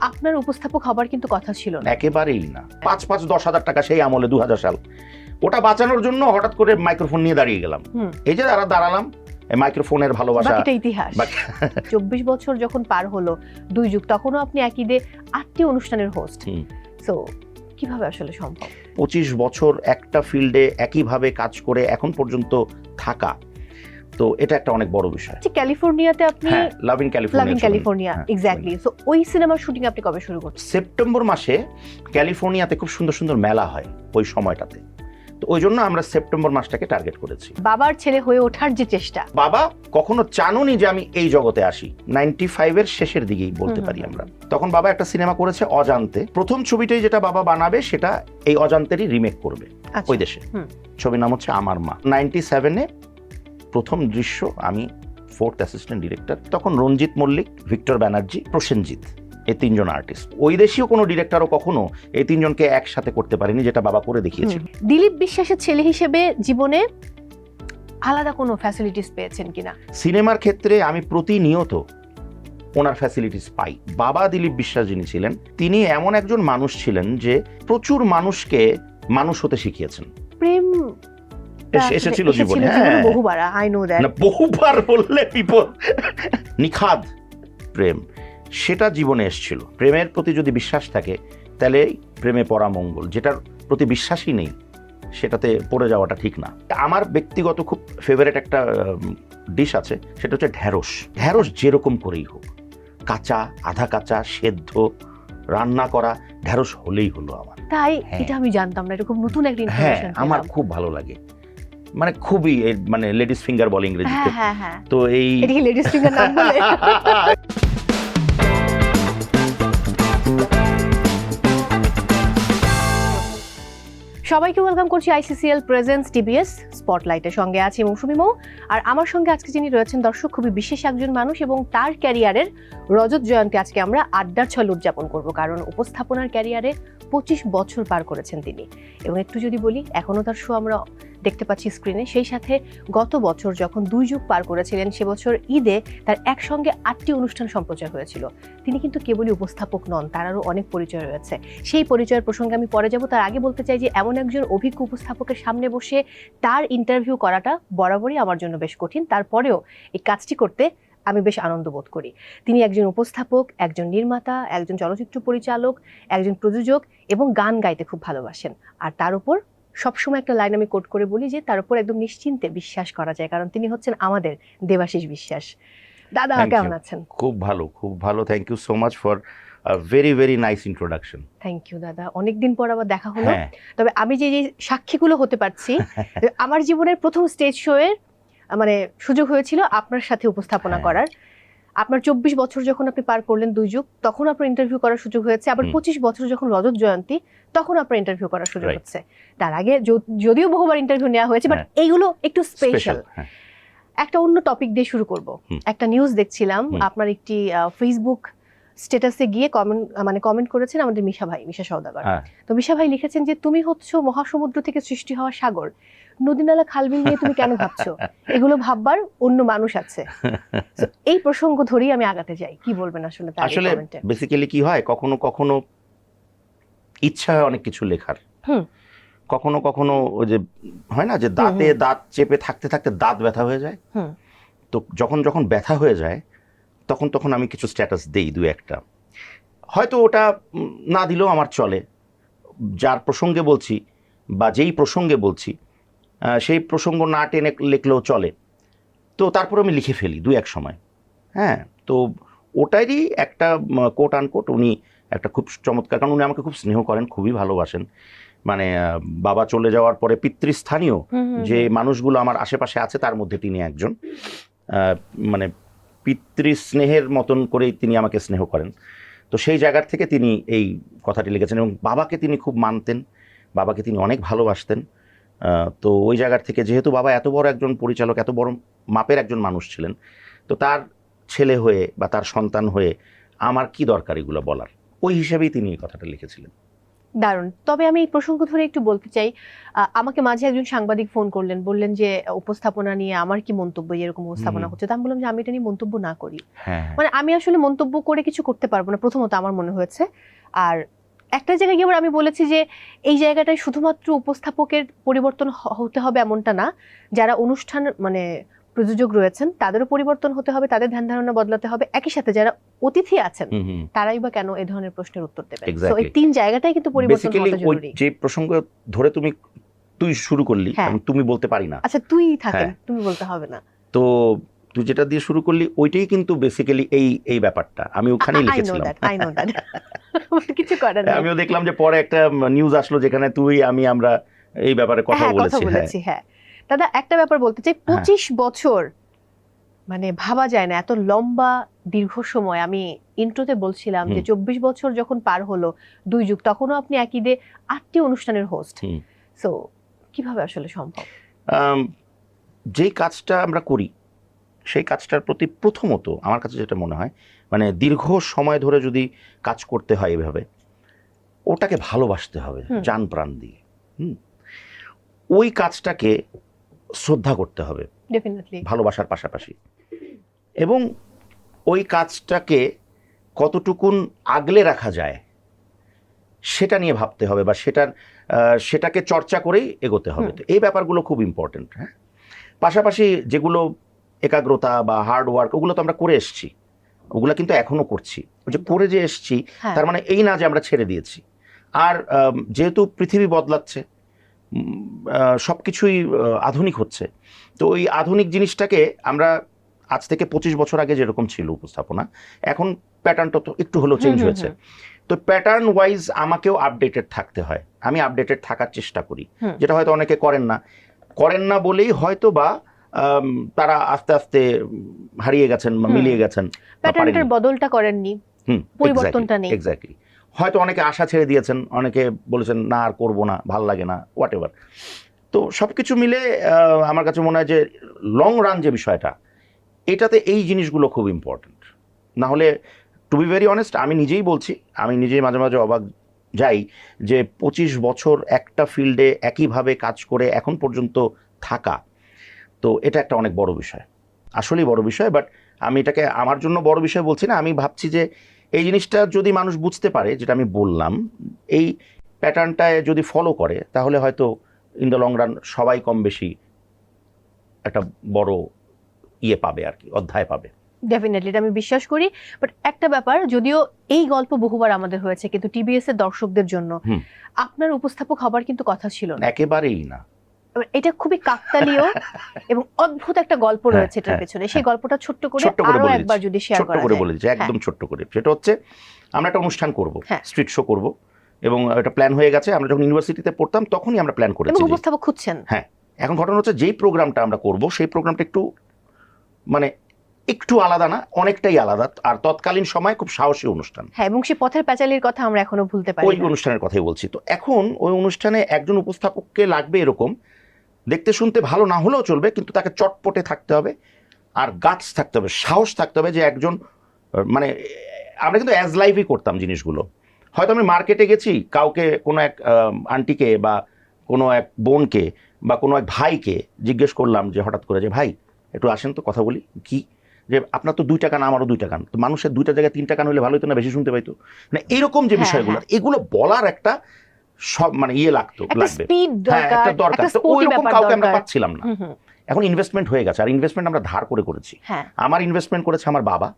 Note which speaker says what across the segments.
Speaker 1: আপনার উপস্থাপক হবার কিন্তু কথা ছিল না।
Speaker 2: একেবারেই না। ৫-৫-১০,০০০ টাকা সেই আমলে ২০০০ সাল, ওটা বাঁচানোর জন্য হঠাৎ করে মাইক্রোফোন নিয়ে দাঁড়িয়ে গেলাম। এই যে দাঁড়ালাম, এই মাইক্রোফোনের ভালোবাসা।
Speaker 1: বাকিটা ইতিহাস। ২৪ বছর যখন পার হলো, ২ যুগ, তখনও আপনি একই দে ৮টি অনুষ্ঠানের হোস্ট। সো কিভাবে আসলে সম্ভব?
Speaker 2: ২৫ বছর একটা ফিল্ডে একইভাবে কাজ করে এখন পর্যন্ত থাকা, তো এটা একটা অনেক বড় বিষয়।
Speaker 1: ক্যালিফোর্নিয়াতে আপনি
Speaker 2: love in
Speaker 1: California, exactly. So ওই সিনেমার শুটিং আপনি কবে শুরু করছেন?
Speaker 2: সেপ্টেম্বর মাসে ক্যালিফোর্নিয়াতে খুব সুন্দর সুন্দর মেলা হয় ওই সময়টাতে, তো ওই জন্য আমরা সেপ্টেম্বর মাসটাকে টার্গেট করেছি।
Speaker 1: বাবার ছেলে হয়ে ওঠার যে চেষ্টা,
Speaker 2: বাবা কখনো চাননি যে আমি এই জগতে আসি। 95 এর শেষের দিকেই বলতে পারি আমরা। তখন বাবা একটা সিনেমা করেছে অজান্তে, প্রথম ছবিটাই যেটা বাবা বানাবে সেটা এই অজান্তেরই রিমেক করবে ওই দেশে। ছবির নাম হচ্ছে আমার মা। 97-এ প্রথম দৃশ্য, আমি 4th অ্যাসিস্ট্যান্ট ডিরেক্টর, তখন রঞ্জিত মল্লিক, ভিক্টর ব্যানার্জি, প্রসেনজিৎ, এই 3 জন আর্টিস্ট। ওই দেশীয় কোনো ডিরেক্টরও কখনো এই 3 জনকে একসাথে করতে পারেনি, যেটা বাবা করে দেখিয়েছিল।
Speaker 1: দিলীপ বিশ্বাসের ছেলে হিসেবে জীবনে আলাদা কোনো ফ্যাসিলিটিস পেয়েছেন কিনা?
Speaker 2: সিনেমার ক্ষেত্রে আমি প্রতিনিয়ত ওনার ফ্যাসিলিটিস পাই। বাবা দিলীপ বিশ্বাস যিনি ছিলেন, তিনি এমন একজন মানুষ ছিলেন যে প্রচুর মানুষকে মানুষ হতে শিখিয়েছেন।
Speaker 1: প্রেম
Speaker 2: এসেছিল জীবনে,
Speaker 1: বহুবার, আই নো দ্যাট।
Speaker 2: না, বহুবার বললে বিপদ। নিখাদ প্রেম, সেটা জীবনে এসেছিল। প্রেমের প্রতি যদি বিশ্বাস থাকে তাহলে প্রেমে পড়া মঙ্গল। যেটার প্রতি বিশ্বাসই নেই সেটাতে পড়ে যাওয়াটা ঠিক না। আমার ব্যক্তিগত খুব ফেভারিট একটা ডিশ আছে, সেটা হচ্ছে ঢ্যাঁড়স। ঢ্যাঁড়স যেরকম করেই হোক, কাঁচা, আধা কাঁচা, সেদ্ধ, রান্না করা, ঢ্যাঁড়স হলেই হলো আমার।
Speaker 1: তাই? এটা আমি জানতাম না, এরকম নতুন একটা ইনফরমেশন।
Speaker 2: আমার খুব ভালো লাগে, মানে খুবই, মানে লেডিস ফিঙ্গার বলে ইংরেজিতে। তো এই
Speaker 1: লেডিস ফিঙ্গার নাম বলে। সবাইকে ওয়েলকাম করছি ICCL প্রেজেন্স TBS স্পটলাইটের। সঙ্গে আছি মৌসুমী মৌ, আর আমার সঙ্গে আজকে যিনি রয়েছেন দর্শক, খুবই বিশেষ একজন মানুষ, এবং তার ক্যারিয়ারের রজত জয়ন্তী আজকে আমরা আড্ডার ছলে উদযাপন করব, কারণ উপস্থাপনার ক্যারিয়ারে 25 বছর পার করেছেন তিনি। এবং একটু যদি বলি, এখনো তার শো আমরা দেখতে পাচ্ছি স্ক্রিনে। সেই সাথে গত বছর যখন 2 যুগ পার করেছিলেন, সে বছর ঈদে তার একসঙ্গে 8টি অনুষ্ঠান সম্প্রচার হয়েছিল। তিনি কিন্তু কেবলই উপস্থাপক নন, তার আরও অনেক পরিচয় রয়েছে। সেই পরিচয়ের প্রসঙ্গে আমি পরে যাব। তার আগে বলতে চাই যে এমন একজন অভিজ্ঞ উপস্থাপকের সামনে বসে তার ইন্টারভিউ করাটা বরাবরই আমার জন্য বেশ কঠিন। তারপরেও এই কাজটি করতে আমি বেশ আনন্দ বোধ করি। তিনি একজন উপস্থাপক, একজন নির্মাতা, একজন চলচ্চিত্র পরিচালক, একজন প্রযোজক, এবং গান গাইতে খুব ভালোবাসেন। আর তার উপর সবসময় একটা লাইন আমি কোট করে বলি যে তার উপর একদম নিশ্চিন্তে বিশ্বাস করা যায়, কারণ তিনি হচ্ছেন আমাদের দেবাশিস বিশ্বাস। দাদা, কেমন আছেন?
Speaker 2: খুব ভালো, খুব ভালো। Thank you so much for very very nice introduction.
Speaker 1: Thank you দাদা, অনেকদিন পর আবার দেখা হলো। তবে আমি যে সাক্ষীগুলো হতে পারছি, আমার জীবনের প্রথম স্টেজ শোয়ের মানে সুযোগ হয়েছিল আপনার সাথে উপস্থাপনা করার। আপনার 24 বছর যখন আপনি পার করলেন 2 যুগ, তখন আপনার ইন্টারভিউ করার সুযোগ হয়েছে। আবার 25 বছর যখন রজত জয়ন্তী, তখন আপনার ইন্টারভিউ করার সুযোগ হচ্ছে। তার আগে যদিও বহুবার ইন্টারভিউ নেওয়া হয়েছে, বাট এইগুলো একটু স্পেশাল। একটা অন্য টপিক দিয়ে শুরু করব। একটা নিউজ দেখছিলাম, আপনার একটি ফেসবুক স্ট্যাটাসে গিয়ে কমেন্ট করেছেন আমাদের মিশা সওদাগর। তো মিশা ভাই লিখেছেন যে তুমি হচ্ছ মহাসমুদ্র থেকে সৃষ্টি হওয়া সাগর, নদীনালা খালবিল নিয়ে তুমি কেন ভাবছো? এগুলো ভাববার অন্য মানুষ আছে। এই প্রসঙ্গ ধরেই আমি আগাতে যাই, কি বলবেন আসলে?
Speaker 2: আসলে বেসিক্যালি কি হয়, কখনো কখনো ইচ্ছা হয় অনেক কিছু লেখার, কখনো কখনো ওই যে হয় না যে দাঁতে দাঁত চেপে থাকতে থাকতে দাঁত ব্যথা হয়ে যায়। তো যখন ব্যথা হয়ে যায় তখন আমি কিছু স্ট্যাটাস দেই, 2-1টা। হয়তো ওটা না দিলেও আমার চলে, যার প্রসঙ্গে বলছি বা যেই প্রসঙ্গে বলছি সেই প্রসঙ্গ না টেনে লিখলেও চলে। তো তারপর আমি লিখে ফেলি 2-1 সময়। তো ওটারই একটা কোট আনকোট, উনি একটা খুব চমৎকার, কারণ উনি আমাকে খুব স্নেহ করেন, খুবই ভালোবাসেন। মানে বাবা চলে যাওয়ার পরে পিতৃস্থানীয় যে মানুষগুলো আমার আশেপাশে আছে, তার মধ্যে তিনি একজন। মানে পিতৃস্নেহের মতন করেই তিনি আমাকে স্নেহ করেন। তো সেই জায়গার থেকে তিনি এই কথাটি লিখেছেন, এবং বাবাকে তিনি খুব মানতেন, বাবাকে তিনি অনেক ভালোবাসতেন। তো ওই জায়গার থেকে, যেহেতু বাবা এত বড় একজন পরিচালক, এত বড় মাপের একজন মানুষ ছিলেন, তো তার ছেলে হয়ে বা তার সন্তান হয়ে আমার কি দরকার এগুলো বলার, ওই হিসেবেই তিনি এই কথাটা লিখেছিলেন।
Speaker 1: দারুণ। তবে আমি এই প্রসঙ্গ ধরে একটু বলতে চাই, আমাকে মাঝে একজন সাংবাদিক ফোন করলেন, বললেন যে উপস্থাপনা নিয়ে আমার কি মন্তব্য, এরকম উপস্থাপনা হচ্ছে। তো আমি বললাম যে আমি এটা নিয়ে মন্তব্য না করি। মানে আমি আসলে মন্তব্য করে কিছু করতে পারবো না, প্রথমত আমার মনে হয়েছে। আর একটা জায়গায় গিয়ে আমি বলেছি যে এই জায়গাটায় শুধুমাত্র উপস্থাপকের পরিবর্তন হতে হবে এমনটা না, যারা অনুষ্ঠান মানে প্রযোজক রয়েছেন তাদেরও পরিবর্তন হতে হবে, তাদের ধ্যান ধারণা বদলাতে হবে। একই সাথে যারা অতিথি আছেন তারাই বা কেন এই ধরনের প্রশ্নের উত্তর দেবেন। তো এই তিন জায়গাটাই কিন্তু পরিবর্তন হতে জরুরি।
Speaker 2: যে প্রসঙ্গ ধরে তুই শুরু করলি, আমি তুমি বলতে পারি না।
Speaker 1: আচ্ছা তুই থাকেন, তুমি বলতে হবে না।
Speaker 2: তো তুই যেটা দিয়ে শুরু করলি ওইটাই কিন্তু বেসিক্যালি এই ব্যাপারটা আমি ওখানেই লিখেছিলাম।
Speaker 1: কিছু করার নেই।
Speaker 2: আমিও দেখলাম যে পরে একটা নিউজ আসলো যেখানে তুই আমরা এই ব্যাপারে কথা বলেছি।
Speaker 1: হ্যাঁ দাদা, একটা ব্যাপার বলতে চাই, 25 বছর মানে ভাবা যায় না, এত লম্বা দীর্ঘ সময়। আমি ইন্ট্রোতে বলছিলাম যে 24 বছর যখন পার হলো, 2 যুগ, তখনও আপনি একই ডে 8টি অনুষ্ঠানের হোস্ট। সো কিভাবে আসলে সম্ভব?
Speaker 2: যেই কাজটা আমরা করি সেই কাজটার প্রতি প্রথমত আমার কাছে যেটা মনে হয়, মানে দীর্ঘ সময় ধরে যদি কাজ করতে হয় এভাবে, ওটাকে ভালোবাসতে হবে জান প্রাণ দিয়ে। ওই কাজটাকে শ্রদ্ধা করতে হবে
Speaker 1: ডেফিনেটলি,
Speaker 2: ভালোবাসার পাশাপাশি, এবং ওই কাজটাকে কতটুকুন আগলে রাখা যায় সেটা নিয়ে ভাবতে হবে, বা সেটাকে চর্চা করেই এগোতে হবে। তো এই ব্যাপারগুলো খুব ইম্পর্টেন্ট। হ্যাঁ, পাশাপাশি যেগুলো একাগ্রতা বা হার্ড ওয়ার্ক, ওগুলো তো আমরা করে এসছি, ওগুলো কিন্তু এখনো করছি। যে করে যে এসছি তার মানে এই না যে আমরা ছেড়ে দিয়েছি। আর যেহেতু পৃথিবী বদলাচ্ছে, সব কিছুই আধুনিক হচ্ছে, তো ওই আধুনিক জিনিসটাকে আমরা আজ থেকে 25 বছর আগে যেরকম ছিল উপস্থাপনা, এখন প্যাটার্নটা তো একটু হলেও চেঞ্জ হয়েছে। তো প্যাটার্ন ওয়াইজ আমাকেও আপডেটেড থাকতে হয়, আমি আপডেটেড থাকার চেষ্টা করি, যেটা হয়তো অনেকে করেন না বলেই হয়তো বা তারা আস্তে আস্তে হারিয়ে গেছেন বা মিলিয়ে গেছেন।
Speaker 1: প্যাটার্নটার বদলটা করেননি, পরিবর্তনটা নেই।
Speaker 2: এক্স্যাক্টলি। হয়তো অনেকে আশা ছেড়ে দিয়েছেন, অনেকে বলেছেন না আর করবো না, ভাল লাগে না, হোয়াট এভার। তো সবকিছু মিলে আমার কাছে মনে হয় যে লং রান যে বিষয়টা, এটাতে এই জিনিসগুলো খুব ইম্পর্টেন্ট। না হলে টু বি ভেরি অনেস্ট, আমি নিজেই বলছি, আমি নিজেই মাঝে মাঝে অবাক যাই যে 25 বছর একটা ফিল্ডে একইভাবে কাজ করে এখন পর্যন্ত থাকা, তো এটা একটা অনেক বড় বিষয়, আসলেই বড় বিষয়। বাট আমি এটাকে আমার জন্য বড় বিষয় বলছি না, আমি ভাবছি যে এই জিনিসটা যদি মানুষ বুঝতে পারে, যেটা আমি বললাম, এই প্যাটার্নটায় যদি ফলো করে, তাহলে হয়তো ইন দ্য লং রান সবাই কম বেশি একটা বড় পাবে আর কি, অধ্যায় পাবে।
Speaker 1: ডেফিনেটলি, এটা আমি বিশ্বাস করি। বাট একটা ব্যাপার, যদিও এই গল্প বহুবার আমাদের হয়েছে, কিন্তু টিবিএস এর দর্শকদের জন্য আপনার উপস্থাপক হবার কিন্তু কথা ছিল না,
Speaker 2: একেবারেই না।
Speaker 1: এটা খুবই কাকতালীয় এবং অদ্ভুত একটা গল্প রয়েছে এটার পেছনে। সেই গল্পটা ছোট্ট করে আরো একবার যদি শেয়ার করা যায়।
Speaker 2: বলে দিচ্ছি, একদম ছোট্ট করে। সেটা হচ্ছে, আমরা একটা অনুষ্ঠান করব, স্ট্রিট শো করব, এবং এটা প্ল্যান হয়ে গেছে। আমরা যখন ইউনিভার্সিটিতে পড়তাম তখনই আমরা প্ল্যান করেছি,
Speaker 1: এবং উপস্থাপক খুঁজছেন।
Speaker 2: হ্যাঁ, এখন ঘটনা হচ্ছে যেই প্রোগ্রামটা আমরা করব সেই প্রোগ্রামটা একটু আলাদা না, অনেকটাই আলাদা। আর তৎকালীন সময় খুব সাহসী অনুষ্ঠান।
Speaker 1: হ্যাঁ, এবং সেই পথের পাঁচালীর কথা আমরা এখনো ভুলতে পারি না।
Speaker 2: ওই অনুষ্ঠানের কথাই বলছি। তো এখন ওই অনুষ্ঠানে একজন উপস্থাপককে লাগবে এরকম, দেখতে শুনতে ভালো না হলেও চলবে, কিন্তু তাকে চটপটে থাকতে হবে, আর গাটস থাকতে হবে, সাহস থাকতে হবে, যে একজন মানে আমরা কিন্তু অ্যাজ লাইভই করতাম জিনিসগুলো। হয়তো আমি মার্কেটে গেছি, কাউকে কোনো এক আন্টিকে বা কোনো এক বোনকে বা কোনো এক ভাইকে জিজ্ঞেস করলাম যে হঠাৎ করে, যে ভাই একটু আসেন তো কথা বলি। কি, যে আপনার তো 2টা কান, আমারও 2টা কান, তো মানুষের 2টা জায়গায় 3টা কান হলে ভালো হতো না, বেশি শুনতে পাইতো। মানে এইরকম যে বিষয়গুলো, এগুলো বলার একটা সব মানে লাগবে, একটা দরকার। তো ওইরকম কাউকে আমরা পাচ্ছিলাম না। এখন ইনভেস্টমেন্ট হয়ে গেছে, আর ইনভেস্টমেন্ট আমরা ধার করে করেছি। আমার ইনভেস্টমেন্ট করেছে আমার বাবা,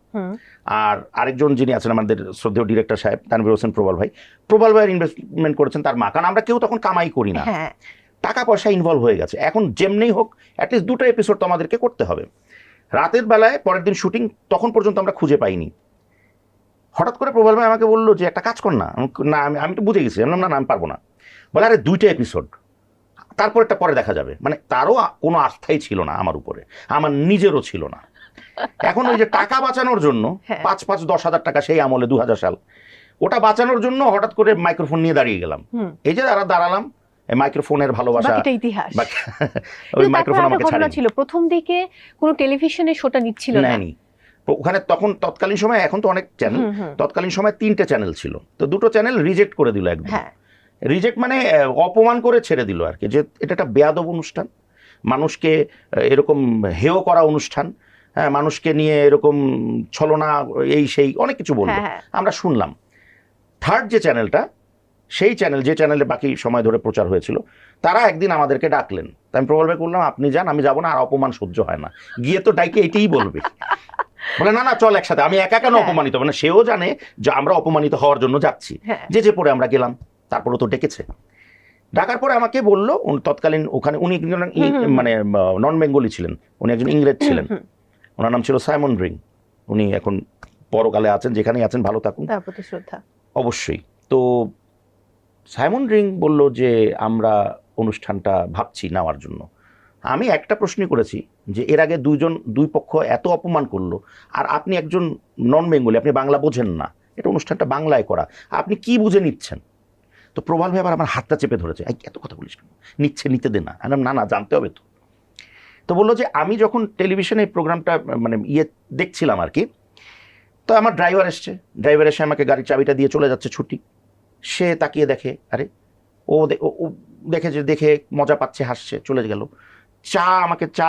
Speaker 2: আর আরেকজন যিনি আছেন আমাদের শ্রদ্ধেয় ডিরেক্টর সাহেব তানভীর হোসেন প্রবাল ভাইয়ের ইনভেস্টমেন্ট করেছেন তার মা। কারণ আমরা কেউ তখন কামাই করি না, টাকা পয়সা ইনভলভ হয়ে গেছে। এখন যেমনি হোক অ্যাটলিস্ট 2টা এপিসোড তো আমাদেরকে করতে হবে। রাতের বেলায় পরের দিন শুটিং, তখন পর্যন্ত আমরা খুঁজে পাইনি। হঠাৎ করে প্রবাল ভাই আমাকে বললো যে একটা কাজ কর না। আমি তো বুঝে গেছি, না আমি পারবো না। বলে আরে 2টা এপিসোড, তারপর একটা পরে দেখা যাবে। মানে তারও কোনো আস্থাই ছিল না আমার উপরে, আমার নিজেরও ছিল না। এখন ওই যে টাকা বাঁচানোর জন্য 5-10 হাজার টাকা, সেই আমলে 2000 সাল, ওটা বাঁচানোর জন্য হঠাৎ করে মাইক্রোফোন নিয়ে দাঁড়িয়ে গেলাম। এই যে দাঁড়ালাম, মাইক্রোফোনের ভালোবাসা,
Speaker 1: ইতিহাস।
Speaker 2: ওই মাইক্রোফোন আমাকে ছাড়েনি।
Speaker 1: ছিল প্রথম দিকে কোনো টেলিভিশনে শোটা নিচ্ছিল না,
Speaker 2: ওখানে তখন তৎকালীন সময়, এখন তো অনেক চ্যানেল, তৎকালীন সময় 3টে চ্যানেল ছিল, তো 2টো চ্যানেল রিজেক্ট করে দিল একদম। রিজেক্ট মানে অপমান করে ছেড়ে দিল আর কি, যে এটা একটা বেয়াদব অনুষ্ঠান, মানুষকে এরকম হেয় করা অনুষ্ঠান, হ্যাঁ, মানুষকে নিয়ে এরকম ছলনা এই সেই অনেক কিছু বললো, আমরা শুনলাম। থার্ড যে চ্যানেলটা, সেই চ্যানেল, যে চ্যানেলে বাকি সময় ধরে প্রচার হয়েছিল, তারা একদিন আমাদেরকে ডাকলেন। আমি প্রবল ভাই করলাম, আপনি যান, আমি যাবো না, আর অপমান সহ্য হয় না, গিয়ে তো ডাইকে এটাই বলবে। বলে না না চল একসাথে, আমি একা কেন অপমানিত, মানে সেও জানে যে আমরা অপমানিত হওয়ার জন্য যাচ্ছি, যে পরে আমরা গেলাম। তারপরে তো ডেকেছে, ডাকার পরে আমাকে বললো, তৎকালীন ওখানে উনি মানে নন বেঙ্গলি ছিলেন, উনি একজন ইংরেজ ছিলেন, ওনার নাম ছিল সাইমন রিং। উনি এখন পরকালে আছেন, যেখানেই আছেন ভালো থাকুন, তার প্রতি শ্রদ্ধা অবশ্যই। তো সাইমন রিং বলল যে আমরা অনুষ্ঠানটা ভাবছি নেওয়ার জন্য। আমি একটা প্রশ্নই করেছি যে এর আগে দুই পক্ষ এত অপমান করলো, আর আপনি একজন নন বেঙ্গলি, আপনি বাংলা বোঝেন না, এটা অনুষ্ঠানটা বাংলায় করা, আপনি কি বুঝে নিচ্ছেন? তো প্রবাল ভাই আবার আমার হাতটা চেপে ধরেছে, এত কথা বলিস কেন, নিতে দে না। না না জানতে হবে তো। তো বললো যে আমি যখন টেলিভিশনে এই প্রোগ্রামটা মানে দেখছিলাম আর কি, তো আমার ড্রাইভার এসে আমাকে গাড়ির চাবিটা দিয়ে চলে যাচ্ছে ছুটি। সে তাকিয়ে দেখে, আরে ও দেখে মজা পাচ্ছে, হাসছে, চলে গেল। আমাকে চা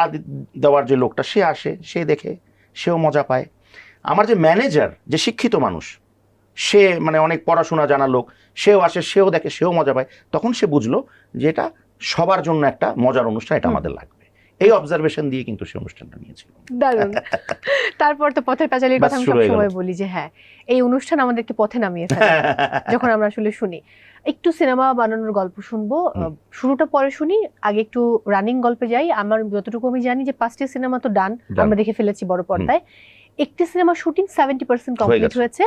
Speaker 2: দেওয়ার যে লোকটা, সে আসে, সে দেখে, সেও মজা পায়। আমার যে ম্যানেজার, যে শিক্ষিত মানুষ, সে মানে অনেক পড়াশোনা জানা লোক, সেও আসে, সেও দেখে, সেও মজা পায়। তখন সে বুঝলো যে এটা সবার জন্য একটা মজার অনুষ্ঠান, এটা আমাদের লাগবে। এই অবজারভেশন দিয়ে কিন্তু সে অনুষ্ঠানটা নিয়েছিল।
Speaker 1: দারুণ। তারপর তো পথের পাঁচালীর কথা আমি সবসময় বলি যে হ্যাঁ, এই অনুষ্ঠান আমাদেরকে পথে নামিয়ে ফেলে যখন আমরা আসলে শুনি। একটু সিনেমা বানানোর গল্প শুনবো, শুরুটা পরে শুনি, আগে একটু রানিং গল্পে যাই। আমার যতটুকু আমি জানি যে 5টি সিনেমা তো ডান, আমরা দেখে ফেলেছি বড় পর্দায়। একটি সিনেমা শুটিং 70% কমপ্লিট হয়েছে,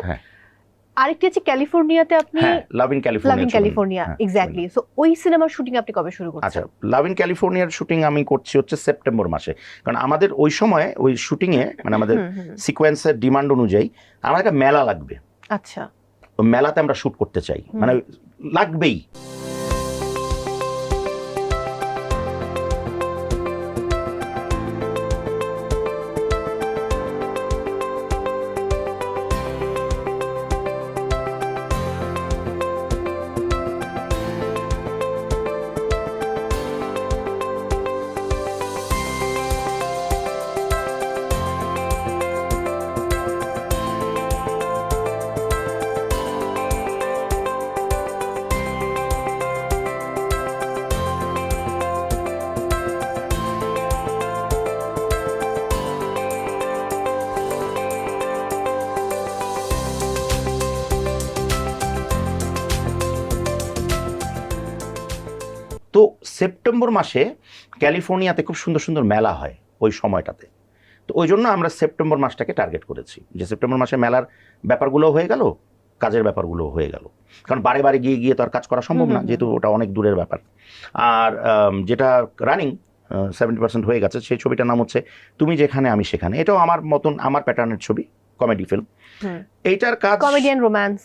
Speaker 1: আরেকটি হচ্ছে ক্যালিফোর্নিয়াতে, আপনি
Speaker 2: love in
Speaker 1: California, exactly. So ওই সিনেমার শুটিং আপনি কবে শুরু করছেন?
Speaker 2: আচ্ছা, লাভ ইন ক্যালিফোর্নিয়ার শুটিং আমি করছি হচ্ছে সেপ্টেম্বর মাসে, কারণ আমাদের ওই সময় ওই শুটিং এ মানে আমাদের সিকোয়েন্সের ডিমান্ড অনুযায়ী আমার একটা মেলা লাগবে।
Speaker 1: আচ্ছা,
Speaker 2: ওই মেলাতে আমরা শুট করতে চাই, মানে লাগবেই। তো সেপ্টেম্বর মাসে ক্যালিফোর্নিয়াতে খুব সুন্দর সুন্দর মেলা হয় ওই সময়টাতে। তো ওই জন্য আমরা সেপ্টেম্বর মাসটাকে টার্গেট করেছি, যে সেপ্টেম্বর মাসে মেলার ব্যাপারগুলো হয়ে গেল, কাজের ব্যাপারগুলো হয়ে গেল, কারণ বারে বারে গিয়ে তো আর কাজ করা সম্ভব না, যেহেতু ওটা অনেক দূরের ব্যাপার। আর যেটা রানিং 70% হয়ে গেছে, সেই ছবিটার নাম হচ্ছে তুমি যেখানে আমি সেখানে। এটাও আমার মতন, আমার প্যাটার্নের ছবি, কমেডি ফিল্ম। এইটার কাজ
Speaker 1: কমেডিয়ান রোম্যান্স,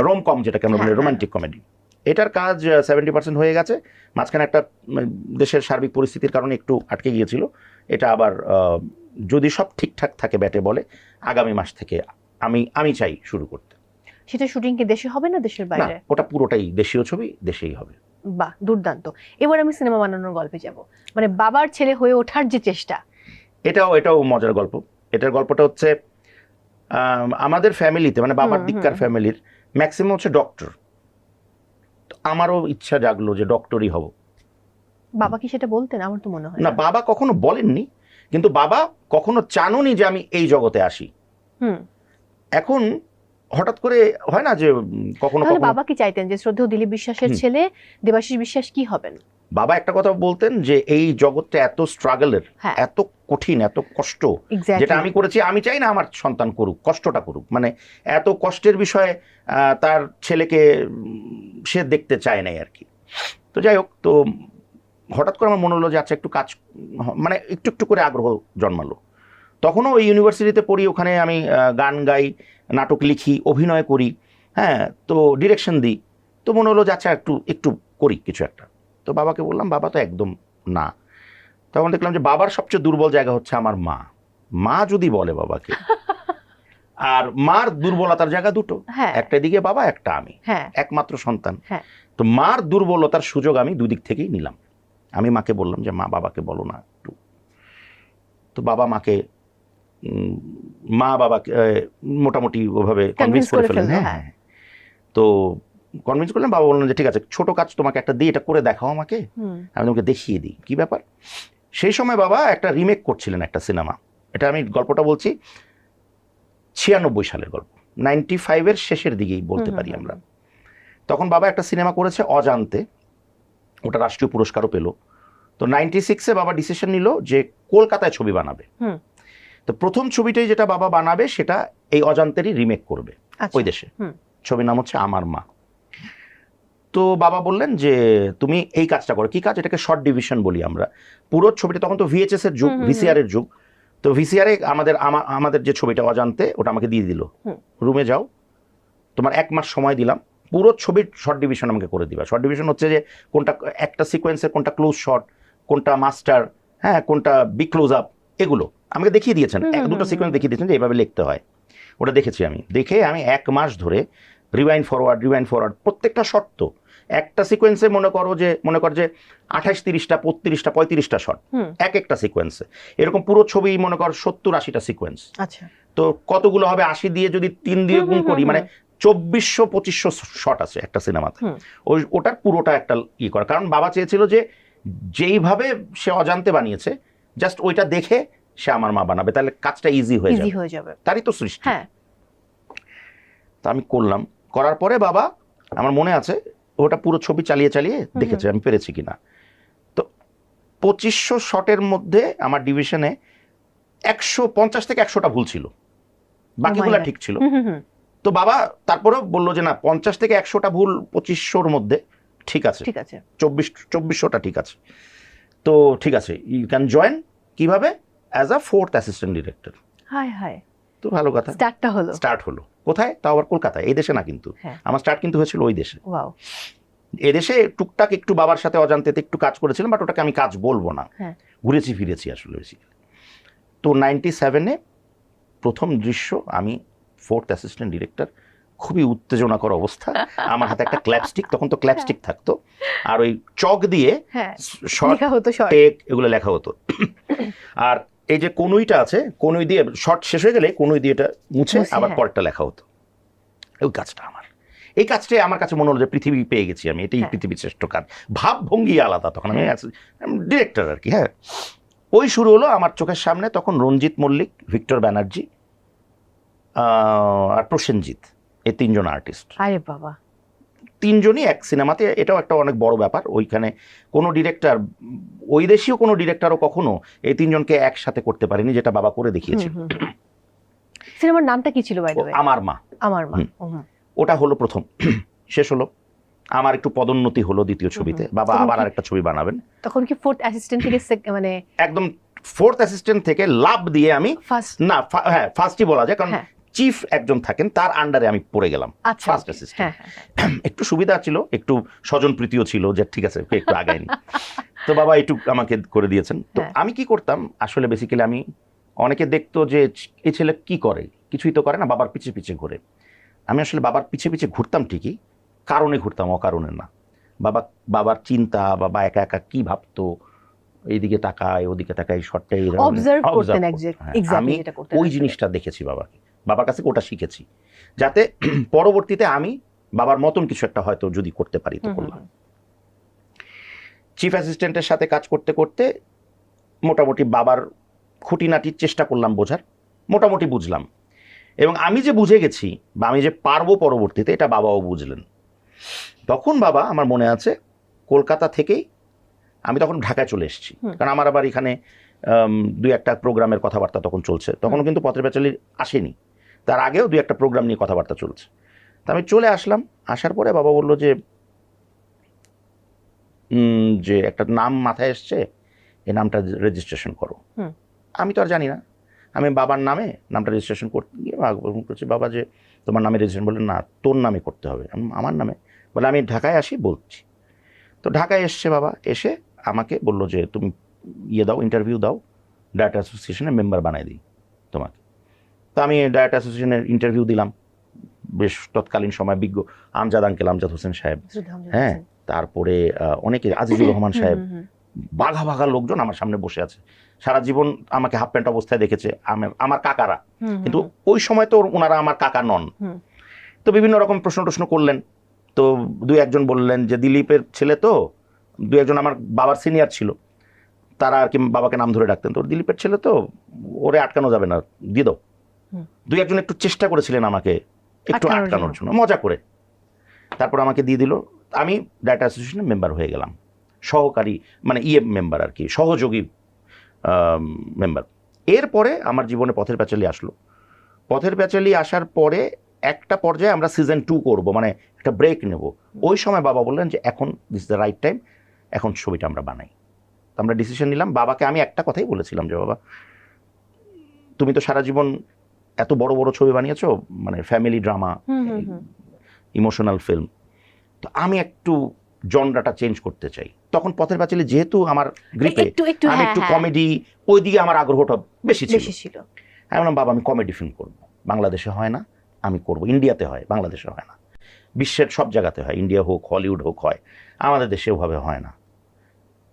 Speaker 2: রোম-কম যেটাকে আমরা বলি, রোমান্টিক কমেডি। এটার কাজ 70% হয়ে গেছে। মাঝখানে একটা দেশের সার্বিক পরিস্থিতির কারণে একটু আটকে গিয়েছিল। এটা আবার যদি সব ঠিকঠাক থাকে ব্যাটে বলে, আগামী মাস থেকে আমি চাই শুরু করতে।
Speaker 1: সেটা শুটিং কি দেশে হবে না দেশের বাইরে?
Speaker 2: ওটা পুরোটাই দেশীয় ছবি, দেশেই হবে।
Speaker 1: বাহ, দুর্দান্ত। এবার আমি সিনেমা বানানোর গল্পে যাব, মানে বাবার ছেলে হয়ে ওঠার যে চেষ্টা।
Speaker 2: এটাও মজার গল্প। এটার গল্পটা হচ্ছে আমাদের ফ্যামিলিতে, মানে বাবার দিককার ফ্যামিলির ম্যাক্সিমাম হচ্ছে ডক্টর। আমারও ইচ্ছা জাগলো যে ডক্টরই হব।
Speaker 1: বাবা কি সেটা বলতেন? আমার তো মনে হয়
Speaker 2: না, বাবা কখনো বলেননি, কিন্তু বাবা কখনো চাননি যে আমি এই জগতে আসি। এখন হঠাৎ করে হয় না যে কখনো কখনো।
Speaker 1: বাবা কি চাইতেন যে শ্রদ্ধেয় দিলীপ বিশ্বাসের ছেলে দেবাশিস বিশ্বাস কি হবেন?
Speaker 2: বাবা একটা কথা বলতেন যে এই জগৎটা এত স্ট্রাগলের, এত কঠিন, এত কষ্ট, যেটা আমি করেছি, আমি চাই না আমার সন্তান করুক, কষ্টটা করুক। মানে এত কষ্টের বিষয়ে তার ছেলেকে সে দেখতে চায় নাই আর কি। তো যাই হোক, তো হঠাৎ করে আমার মনে হলো যে আচ্ছা একটু কাজ, মানে একটু করে আগ্রহ জন্মালো। তখনও ওই ইউনিভার্সিটিতে পড়ি, ওখানে আমি গান গাই, নাটক লিখি, অভিনয় করি, হ্যাঁ, তো ডিরেকশন দিই। তো মনে হলো যে আচ্ছা একটু করি কিছু একটা। তো বাবাকে বললাম, বাবা তো একদম না। তখন দেখলাম যে বাবার সবচেয়ে দুর্বল জায়গা হচ্ছে আমার মা। মা যদি বলে বাবাকে, আর মার দুর্বলতার জায়গা দুটো,
Speaker 1: হ্যাঁ
Speaker 2: একটা দিকে বাবা, একটা আমি,
Speaker 1: হ্যাঁ
Speaker 2: একমাত্র সন্তান।
Speaker 1: হ্যাঁ।
Speaker 2: তো মার দুর্বলতার সুযোগ আমি দুদিক থেকেই নিলাম। আমি মাকে বললাম যে মা বাবাকে বলো না একটু। তো বাবা মাকে মা বাবাকে মোটামুটি ওভাবে কনভিন্স করে ফেললেন। হ্যাঁ, তো কনভিন্স করলেন। বাবা বললেন যে ঠিক আছে, ছোট কাজ তোমাকে একটা দিই, এটা করে দেখাও আমাকে, আমি তোমাকে দেখিয়ে দিই কি ব্যাপার। সেই সময় বাবা একটা রিমেক করছিলেন একটা সিনেমা। এটা আমি গল্পটা বলছি 96 সালের গল্প, 95-এর শেষের দিকেই বলতে পারি আমরা। তখন বাবা একটা সিনেমা করেছে অজান্তে, ওটা রাষ্ট্রীয় পুরস্কারও পেল। তো 96-এ বাবা ডিসিশন নিল যে কলকাতায় ছবি বানাবে। তো প্রথম ছবিটাই যেটা বাবা বানাবে সেটা এই অজান্তেরই রিমেক করবে ওই দেশে। ছবির নাম হচ্ছে আমার মা। তো বাবা বললেন যে তুমি এই কাজটা করো। কি কাজ? এটাকে শর্ট ডিভিশন বলি আমরা। পুরো ছবিটা, তখন তো ভিএচএস এর যুগ, ভিসিআর এর যুগ। তো ভিসিআরে আমাদের যে ছবিটা অজান্তে, ওটা আমাকে দিয়ে দিল, রুমে যাও, তোমার 1 মাস সময় দিলাম, পুরো ছবির শর্ট ডিভিশন আমাকে করে দিবা। শর্ট ডিভিশন হচ্ছে যে কোনটা একটা সিকোয়েন্সের কোনটা ক্লোজ শট, কোনটা মাস্টার, হ্যাঁ, কোনটা বিগ ক্লোজ আপ, এগুলো আমাকে দেখিয়ে দিয়েছেন। দুটো সিকোয়েন্স দেখিয়ে দিয়েছেন যে এইভাবে লিখতে হয়। ওটা দেখেছি আমি। দেখে আমি 1 মাস ধরে রিওয়াইন্ড ফরওয়ার্ড প্রত্যেকটা শট। তো একটা সিকোয়েন্সে মনে কর যে 28, 30টা, 32টা, 35টা শট এক একটা সিকোয়েন্সে। এরকম পুরো ছবি মনে কর 70-80টা সিকোয়েন্স।
Speaker 1: আচ্ছা,
Speaker 2: তো কতগুলো হবে? 80 দিয়ে যদি 3 দিয়ে গুণ করি, মানে 2400-2500 শট আছে একটা সিনেমাতে। ওটার পুরোটা একটা করা, কারণ বাবা চেয়েছিল যে যেইভাবে সে অজান্তে বানিয়েছে, জাস্ট ওইটা দেখে সে আমার মা বানাবে, তাহলে কাজটা ইজি হয়ে যাবে। তারই তো সৃষ্টি। তা আমি করলাম। করার পরে বাবা, আমার মনে আছে, ওটা পুরো ছবি চালিয়ে দেখেছে আমি পেরেছি কিনা। তো 2500 শটের মধ্যে আমার ডিভিশনে 150 থেকে 100টা ভুল ছিল, বাকিগুলো ঠিক ছিল। তো বাবা তারপরেও বললো যে না, 50 থেকে 100টা ভুল 2500-র মধ্যে ঠিক আছে, 2400টা ঠিক আছে। তো ঠিক আছে, ইউ ক্যান জয়েন। কিভাবে? As a 4th assistant director. তো ভালো কথা, স্টার্ট হলো। কোথায়? তাও আবার কলকাতায়, এই দেশে না কিন্তু। আমার স্টার্ট কিন্তু হয়েছিল ওই দেশে। এদেশে টুকটাক একটু বাবার সাথে অজান্তেতে একটু কাজ করেছিলাম, বাট ওটাকে আমি কাজ বলবো না, ঘুরেছি ফিরেছি আসলে বেসিক্যালি। তো 97-এ প্রথম দৃশ্য, আমি 4th অ্যাসিস্ট্যান্ট ডিরেক্টর, খুবই উত্তেজনাকর অবস্থা। আমার হাতে একটা ক্ল্যাপস্টিক, তখন তো ক্ল্যাপস্টিক থাকতো, আর ওই চক দিয়ে শর্ট টেক এগুলো লেখা হতো। আর এই যে কনুইটা আছে, কনুই দিয়ে শর্ট শেষ হয়ে গেলে কনুই দিয়ে এটা মুছে আবার পরেরটা লেখা হতো। ওই কাজটা এই কাজটাই আমার কাছে মনে হলো যে পৃথিবী পেয়ে গেছি আমি, এটাই পৃথিবীর শ্রেষ্ঠ কাজ। ভাবভঙ্গি আলাদা, তখন আমি ডিরেক্টর আর কি। হ্যাঁ, ওই শুরু হলো আমার চোখের সামনে। তখন রঞ্জিত মল্লিক, ভিক্টর ব্যানার্জি আর প্রসেনজিৎ, এই 3 জন আর্টিস্ট।
Speaker 1: আরে বাবা,
Speaker 2: 3 জনই এক সিনেমাতে। এটাও একটা অনেক বড় ব্যাপার। ওইখানে কোনো ডিরেক্টর, ওই দেশীয় কোনো ডিরেক্টরও কখনো এই 3 জনকে একসাথে করতে পারেনি, যেটা বাবা করে দেখিয়েছিল।
Speaker 1: সিনেমার নামটা কি ছিল?
Speaker 2: আমার মা। ওটা হলো প্রথম। শেষ হলো, আমার একটু পদোন্নতি হলো দ্বিতীয় ছবিতে। বাবা আবার আরেকটা ছবি বানাবেন।
Speaker 1: তখন কি 4th অ্যাসিস্ট্যান্ট থেকে মানে একদম
Speaker 2: 4th অ্যাসিস্ট্যান্ট থেকে লাভ দিয়ে আমি ফার্স্টই বলা যায়, কারণ চিফ একজন থাকেন, তার আন্ডারে আমি পড়ে গেলাম ফার্স্ট অ্যাসিস্ট্যান্ট। একটু সুবিধা ছিল, একটু স্বজন প্রীতিও ছিল, যে ঠিক আছে একটু আগায়নি। তো বাবা একটু আমাকে করে দিয়েছেন। তো আমি কি করতাম আসলে বেসিক্যালি, আমি অনেকে দেখতো যে এই ছেলে কি করে, কিছুই তো করে না, বাবার পিছে পিছে ঘুরে। আমি আসলে বাবার পিছে পিছে ঘুরতাম ঠিকই, কারণে ঘুরতাম, অকারণে না। বাবার চিন্তা, বাবা একা একা কি ভাবতো, এইদিকে তাকায় ওদিকে তাকায়, শর্টটাই আমি ওই জিনিসটা দেখেছি বাবাকে, বাবার কাছে ওটা শিখেছি, যাতে পরবর্তীতে আমি বাবার মতন কিছু একটা হয়তো যদি করতে পারি তো করলাম। চিফ অ্যাসিস্ট্যান্টের সাথে কাজ করতে করতে মোটামুটি বাবার খুঁটিনাটির চেষ্টা করলাম বোঝার, মোটামুটি বুঝলাম। এবং আমি যে বুঝে গেছি বা আমি যে পারবো পরবর্তীতে, এটা বাবাও বুঝলেন। তখন বাবা, আমার মনে আছে, কলকাতা থেকেই আমি তখন ঢাকায় চলে এসেছি, কারণ আমার আবার এখানে 2-1টা প্রোগ্রামের কথাবার্তা তখন চলছে। তখনও কিন্তু পথের পাঁচালী আসেনি, তার আগেও 2-1টা প্রোগ্রাম নিয়ে কথাবার্তা চলছে। তা আমি চলে আসলাম। আসার পরে বাবা বললো যে একটা নাম মাথায় এসছে, এই নামটা রেজিস্ট্রেশন করো। আমি তো আর জানি না, আমি বাবার নামে নামটা রেজিস্ট্রেশন করতে গিয়ে করছি, বাবা যে তোমার নামে রেজিস্ট্রেশন, বললেন না তোর নামে করতে হবে। আমার নামে? বলে আমি ঢাকায় আসি বলছি। তো ঢাকায় এসছে বাবা, এসে আমাকে বললো যে তুমি দাও, ইন্টারভিউ দাও, ডাইরেক্টর অ্যাসোসিয়েশনের মেম্বার বানাই দিই তোমাকে। তো তো আমি ডায়েট অ্যাসোসিয়েশনের ইন্টারভিউ দিলাম, বেশ তৎকালীন সময় বিজ্ঞ আমজাদ হোসেন সাহেব, হ্যাঁ, তারপরে অনেকে আজিজুর রহমান সাহেব, বাঘা বাঘা লোকজন আমার সামনে বসে আছে, সারা জীবন আমাকে হাফ প্যান্ট অবস্থায় দেখেছে, আমার কাকারা, কিন্তু ওই সময় তো ওনারা আমার কাকা নন। তো বিভিন্ন রকম প্রশ্ন করলেন, তো দুই একজন বললেন যে দিলীপের ছেলে, তো দুই একজন আমার বাবার সিনিয়র ছিল, তারা আর কি বাবাকে নাম ধরে ডাকতেন, তো দিলীপের ছেলে তো, ওরে আটকানো যাবে না, দিয়ে দাও। দুই একজন একটু চেষ্টা করেছিলেন আমাকে একটু আটকানোর জন্য, মজা করে, তারপর আমাকে দিয়ে দিল। আমি ডায়েট অ্যাসোসিয়েশনের মেম্বার হয়ে গেলাম, সহকারী মানে মেম্বার আর কি, সহযোগী মেম্বার। এরপরে আমার জীবনে পথের প্যাচালি আসলো। পথের প্যাচালি আসার পরে একটা পর্যায়ে আমরা সিজন 2 করব, মানে একটা ব্রেক নেব। ওই সময় বাবা বললেন যে এখন দিস দ্য রাইট টাইম, এখন ছবিটা আমরা বানাই। তো আমরা ডিসিশন নিলাম। বাবাকে আমি একটা কথাই বলেছিলাম যে বাবা, তুমি তো সারা জীবন এত বড় বড় ছবি বানিয়েছো, মানে ফ্যামিলি ড্রামা, ইমোশনাল ফিল্ম, তো আমি একটু জনরাটা চেঞ্জ করতে চাই। তখন পথের প্যাচালি যেহেতু আমার গ্রিপে, আমি একটু কমেডি, ওই দিকে আমার আগ্রহটা বেশি ছিল। আমি বললাম বাবা, আমি কমেডি ফিল্ম করবো, বাংলাদেশে হয় না, আমি করব। ইন্ডিয়াতে হয়, বাংলাদেশে হয় না, বিশ্বের সব জায়গাতে হয়, ইন্ডিয়া হোক হলিউড হোক হয়, আমাদের দেশে ওভাবে হয় না।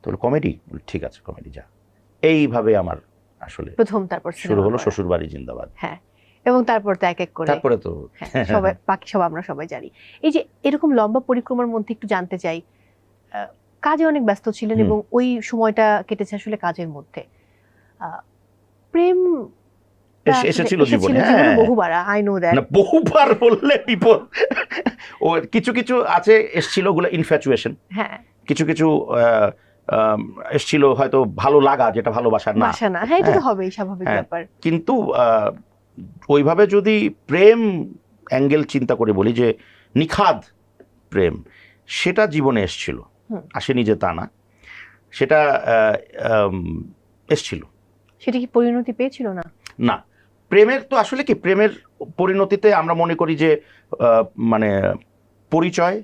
Speaker 2: তো কমেডি, ঠিক আছে কমেডি যা। এইভাবে আমার আসলে প্রথম তারপর শুরু হলো শ্বশুরবাড়ি জিন্দাবাদ।
Speaker 1: হ্যাঁ, এবং তারপর তো এক এক করে,
Speaker 2: তারপরে তো
Speaker 1: সবাই, বাকি সব আমরা সবাই জানি। এই যে এরকম লম্বা পরিক্রমার মধ্যে একটু জানতে চাই, কাজে অনেক ব্যস্ত ছিলেন এবং ওই সময়টা কেটেছে আসলে কাজের মধ্যে, প্রেম
Speaker 2: এসেছিল জীবনে
Speaker 1: বহুবার, আই নো দ্যাট,
Speaker 2: না বহুবার বললে বিপদ। ও কিছু কিছু আছে এসেছিল, ওগুলো ইনফ্যাচুয়েশন,
Speaker 1: হ্যাঁ,
Speaker 2: কিছু কিছু এসেছিল হয়তো ভালো লাগা, যেটা ভালোবাসার না,
Speaker 1: হ্যাঁ, এটা তো হবেই, স্বাভাবিক ব্যাপার।
Speaker 2: কিন্তু ওইভাবে যদি প্রেম অ্যাঙ্গেল চিন্তা করে বলি যে নিখাদ প্রেম, সেটা জীবনে এসেছিল, আসেনি যে তা না, সেটা এসেছিল।
Speaker 1: সেটা কি পরিণতি পেয়েছিল? না
Speaker 2: না, প্রেমের তো আসলে কি, প্রেমের পরিণতিতে আমরা মনে করি যে মানে পরিচয়,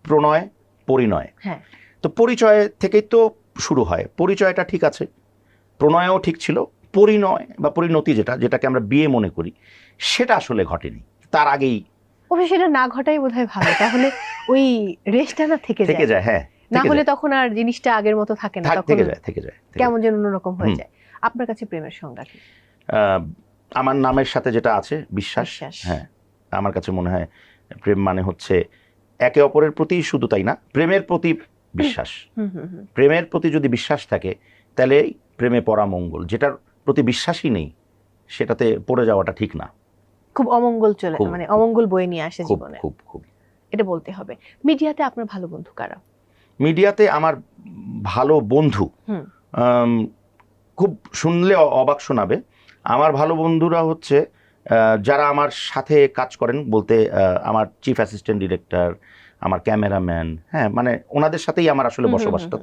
Speaker 2: প্রণয়, পরিণয়।
Speaker 1: হ্যাঁ,
Speaker 2: তো পরিচয় থেকেই তো শুরু হয়। পরিচয়টা ঠিক আছে, প্রণয়ও ঠিক ছিল, পরিণয় বা পরিণতি যেটাকে আমরা বিয়ে মনে করি, সেটা আসলে ঘটেনি। তার আগেই
Speaker 1: সেটা না ঘটাই বোধহয় ভালো, তাহলে ওই রেশটা না থেকে যায়।
Speaker 2: হ্যাঁ,
Speaker 1: না হলে তখন আর জিনিসটা আগের মতো থাকে না, তখন
Speaker 2: থেকে যায়,
Speaker 1: কেমন যেন অন্যরকম হয়ে যায়। আপনার কাছে প্রেমের সংজ্ঞা কি?
Speaker 2: আমার নামের সাথে যেটা আছে, বিশ্বাস। হ্যাঁ, আমার কাছে মনে হয় প্রেম মানে হচ্ছে একে অপরের প্রতি, শুধু তাই না, প্রেমের প্রতি বিশ্বাস। প্রেমের প্রতি যদি বিশ্বাস থাকে, তাহলে প্রেমে পড়া মঙ্গল। যেটার প্রতি বিশ্বাসই নেই, সেটাতে পড়ে যাওয়াটা ঠিক না,
Speaker 1: খুব অমঙ্গল চলে, মানে অমঙ্গল বয়ে নিয়ে আসে জীবনে,
Speaker 2: খুব
Speaker 1: এটা বলতে হবে। মিডিয়াতে আপনার ভালো বন্ধু কারা?
Speaker 2: মিডিয়াতে আমার ভালো বন্ধু, খুব শুনলে অবাক শোনাবে, আমার ভালো বন্ধুরা হচ্ছে যারা আমার সাথে কাজ করেন, বলতে আমার চিফ অ্যাসিস্ট্যান্ট ডিরেক্টর, আমার ক্যামেরাম্যান, হ্যাঁ, মানে ওনাদের সাথেই আমার আসলে বসবাসটা।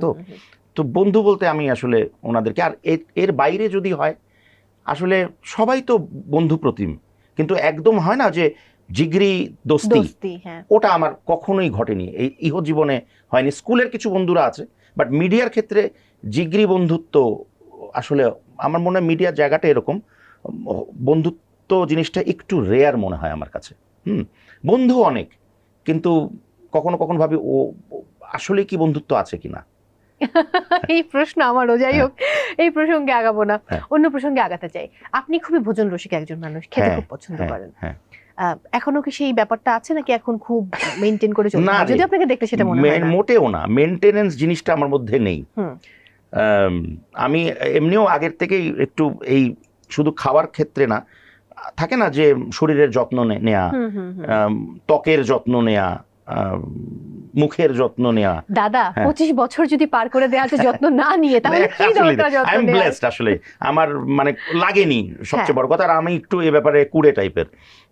Speaker 2: তো বন্ধু বলতে আমি আসলে ওনাদেরকে, আর এর বাইরে যদি হয়, আসলে সবাই তো বন্ধু প্রতিম, কিন্তু একদম হয় না যে জিগরি দোস্তি, ওটা আমার কখনোই ঘটেনি, এই ইহজীবনে হয়নি। স্কুলের কিছু বন্ধুরা আছে, বাট মিডিয়ার ক্ষেত্রে জিগরি বন্ধুত্ব আসলে আমার মনে হয় মিডিয়ার জায়গাটা এরকম, বন্ধুত্ব জিনিসটা একটু রেয়ার মনে হয় আমার কাছে। বন্ধু অনেক, কিন্তু কখনো কখনো ভাবি ও আসলে কি বন্ধুত্ব আছে কিনা।
Speaker 1: এই প্রশ্ন আমারও, যাই হোক এই প্রসঙ্গে আগাবো না, অন্য প্রসঙ্গে আগাতে চাই। আপনি খুবই ভোজন রসিক একজন মানুষ, খেতে খুব পছন্দ করেন, এখনো কি সেই ব্যাপারটা আছে নাকি এখন খুব মেইনটেইন করে চলতে হয়? যদি আপনাকে দেখতে সেটা মনে হয় না।
Speaker 2: মোটেও না, মেইনটেনেন্স জিনিসটা আমার মধ্যে নেই। আমি এমনিও আগের থেকেই একটু এই শুধু খাওয়ার ক্ষেত্রে না, থাকে না যে শরীরের যত্ন নেয়া, ত্বকের যত্ন নেয়া, মুখের যত্ন নেয়া।
Speaker 1: দাদা 25 বছর যদি পার করে দেয়া আছে যত্ন না নিয়ে, তাহলে কি দরকার যত্ন নেয়া?
Speaker 2: আই এম ব্লেসড আসলে, আমার মানে লাগেনি সবচেয়ে বড় কথা। আর আমি একটু এ ব্যাপারে কুড়ে টাইপের,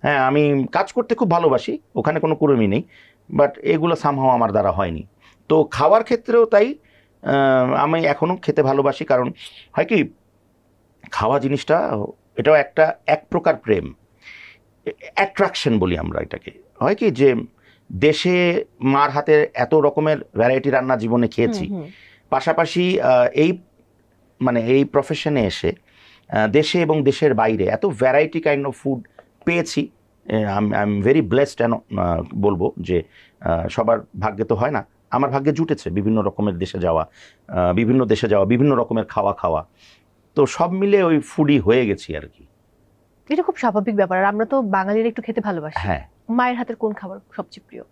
Speaker 2: হ্যাঁ, আমি কাজ করতে খুব ভালোবাসি, ওখানে কোনো কুড়েমি নেই, বাট এগুলো সামহাও আমার দ্বারা হয়নি। তো খাওয়ার ক্ষেত্রেও তাই, আমি এখনো খেতে ভালোবাসি, কারণ হয় কি, খাওয়া জিনিসটা এটাও এক প্রকার প্রেম, অ্যাট্রাকশন বলি আমরা এটাকে। হয় কি যে দেশে মার হাতের এত রকমের ভ্যারাইটি রান্না জীবনে খেয়েছি, পাশাপাশি এই মানে এই প্রফেশনে এসে দেশে এবং দেশের বাইরে এত ভ্যারাইটি কাইন্ড অফ ফুড পেয়েছি। আই এম ভেরি ব্লেসড বলবো যে সবার ভাগ্যে তো হয় না, আমার ভাগ্যে জুটেছে বিভিন্ন রকমের দেশে যাওয়া, বিভিন্ন রকমের খাওয়া, তো সব মিলে ওই ফুডি হয়ে গেছি আর কি।
Speaker 1: এটা খুব স্বাভাবিক ব্যাপার, আর আমরা তো বাঙালিরা একটু খেতে ভালোবাসি।
Speaker 2: হ্যাঁ,
Speaker 1: মায়ের হাতের কোন খাবার সবচেয়ে প্রিয়?